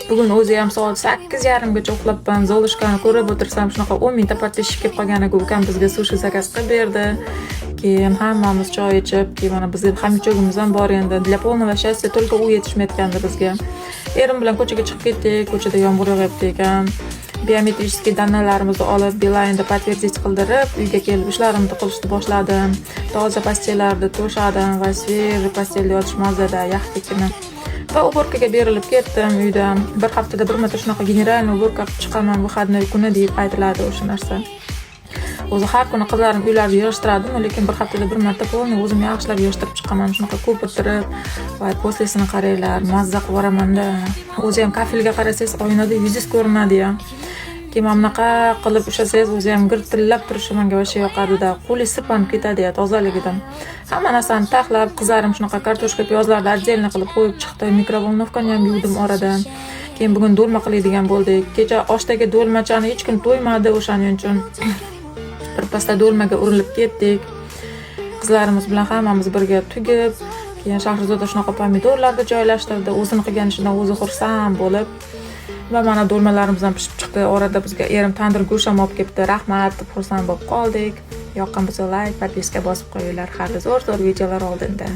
Bugun o'zi ham soat 8:30gacha uxlabman. Zolishkani ko'rib o'tirsam, shunaqa 10 mingta подписчик kelib qolganiga ukam bizga sushi zakaz qilib berdi. Keyin hammamiz choy ichib, keyin mana bizga xamichogimiz ham bor endi. Для полного счастья только u yetishmayotgandi bizga. Erim bilan ko'chaga chiqib ketdik. Ko'chada yomg'ir yog'yapti ekan. Biometrический данныйlarimizni olib, Beeline'da подтвердить qildirib, uyga kelib ishlarimni qilishni boshladim. Toza postellarda to'shadim va svejiy postelda yotish mazada, yaxshigina. Va уборкаga berilib ketdim uyda. Bir haftada bir marta shunaqa generalniy уборка qilib chiqaman выходной kuni deb aytiladi o'sha narsa. O'zi har kuni qizlarim uylarni yig'ishtirdim, lekin bir haftada bir marta polni o'zim yaxshilab yig'ishtirib chiqaman. Shunaqa ko'pirtirib, va poslesini qaranglar, mazza qilib boraman-da. O'zi ham kafilga qarasangiz, oynada yuzingiz ko'rinadi-ya. Keyin bunaqa qilib ushlasangiz, o'zi ham girtillab turishi menga o'sha yoqadi-da. Qo'lingiz sirpanib ketadi-ya tozaligidan. Hamma narsani taxlab, qizlarim shunaqa kartoshka piyozlarni отдельно qilib qo'yib chiqdi. Mikrovolnovkani ham yuvdim oradan. Keyin bugun do'lma qiladigan bo'ldik. Kecha oshdagi do'lmachani hech kim to'ymadi o'shaning uchun. Birpasda do'lmaga urilib ketdik. Qizlarimiz bilan hammamiz birga tugib, keyin Shahrizoda shunaqa pomidorlarni joylashtirdi. O'zini qilgan ishidan o'zi xursand bo'lib, va mana do'lmalarimiz ham pishib chiqdi. Orada bizga erim tandir go'sht ham olib kelibdi. Rahmat deb xursand bo'lib qoldik. Yoqqan bo'lsa like, podpiska bosib qo'yinglar. Har zo'r videolar oldinda.